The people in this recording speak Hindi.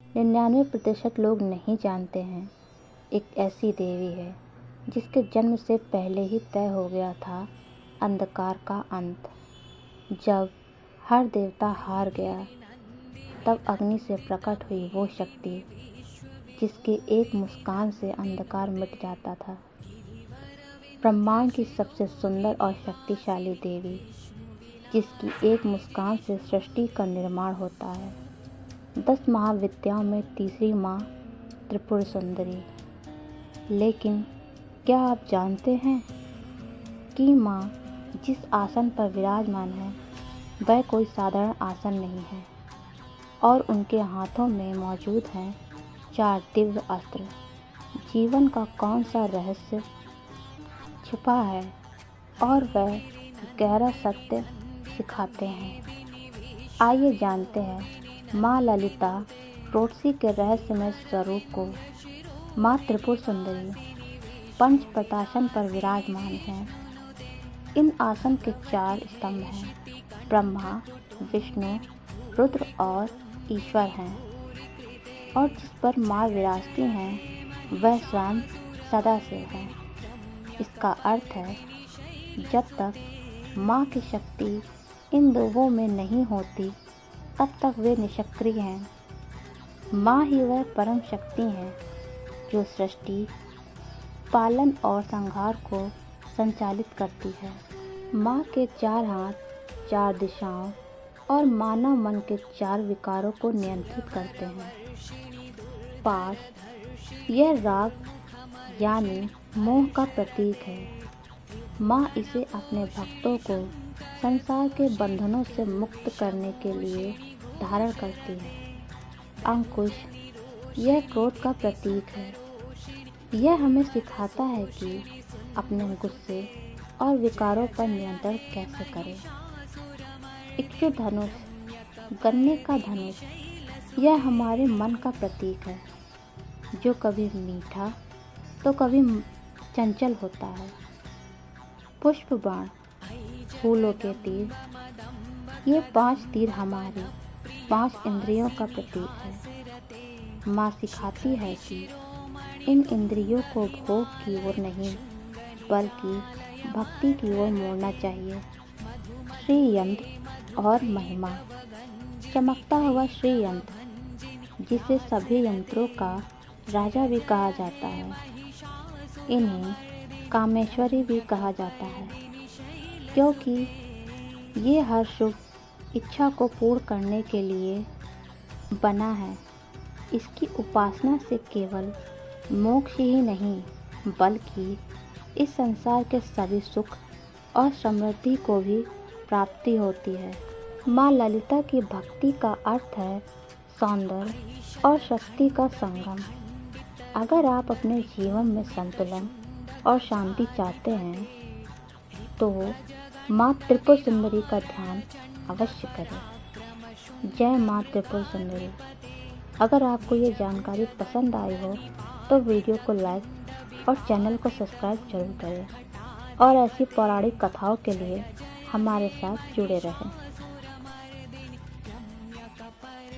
99% लोग नहीं जानते हैं, एक ऐसी देवी है जिसके जन्म से पहले ही तय हो गया था अंधकार का अंत। जब हर देवता हार गया, तब अग्नि से प्रकट हुई वो शक्ति जिसकी एक मुस्कान से अंधकार मिट जाता था। ब्रह्मांड की सबसे सुंदर और शक्तिशाली देवी, जिसकी एक मुस्कान से सृष्टि का निर्माण होता है। 10 महाविद्याओं में तीसरी माँ त्रिपुर सुंदरी। लेकिन क्या आप जानते हैं कि माँ जिस आसन पर विराजमान है वह कोई साधारण आसन नहीं है, और उनके हाथों में मौजूद हैं 4 दिव्य अस्त्र। जीवन का कौन सा रहस्य छिपा है और वह गहरा सत्य सिखाते हैं। आइए जानते हैं माँ ललिता रोटसी के रहस्यमय स्वरूप को। माँ त्रिपुर सुंदरी पंच पटासन पर विराजमान हैं। इन आसन के 4 स्तंभ हैं, ब्रह्मा, विष्णु, रुद्र और ईश्वर हैं, और जिस पर माँ विराजती हैं वह स्वयं सदाशिव है। इसका अर्थ है, जब तक माँ की शक्ति इन दोनों में नहीं होती तब तक वे निष्क्रिय हैं। माँ ही वह परम शक्ति हैं जो सृष्टि, पालन और संहार को संचालित करती है। माँ के 4 हाथ 4 दिशाओं और मानव मन के 4 विकारों को नियंत्रित करते हैं। पाश, यह राग यानी मोह का प्रतीक है। माँ इसे अपने भक्तों को संसार के बंधनों से मुक्त करने के लिए धारण करती है। अंकुश, यह क्रोध का प्रतीक है। यह हमें सिखाता है कि अपने गुस्से और विकारों पर नियंत्रण कैसे करें। इक्षु धनुष, गन्ने का धनुष, यह हमारे मन का प्रतीक है, जो कभी मीठा तो कभी चंचल होता है। पुष्प बाण, फूलों के तीर, ये 5 तीर हमारी 5 इंद्रियों का प्रतीक है। माँ सिखाती है कि इन इंद्रियों को भोग की ओर नहीं बल्कि भक्ति की ओर मोड़ना चाहिए। श्री यंत्र और महिमा, चमकता हुआ श्री यंत्र, जिसे सभी यंत्रों का राजा भी कहा जाता है, इन्हें कामेश्वरी भी कहा जाता है, क्योंकि ये हर शुभ इच्छा को पूर्ण करने के लिए बना है। इसकी उपासना से केवल मोक्ष ही नहीं बल्कि इस संसार के सभी सुख और समृद्धि को भी प्राप्ति होती है। माँ ललिता की भक्ति का अर्थ है सौंदर्य और शक्ति का संगम। अगर आप अपने जीवन में संतुलन और शांति चाहते हैं तो माँ त्रिपुर सुंदरी का ध्यान अवश्य करें। जय माँ त्रिपुर सुंदरी। अगर आपको ये जानकारी पसंद आई हो तो वीडियो को लाइक और चैनल को सब्सक्राइब जरूर करें, और ऐसी पौराणिक कथाओं के लिए हमारे साथ जुड़े रहें।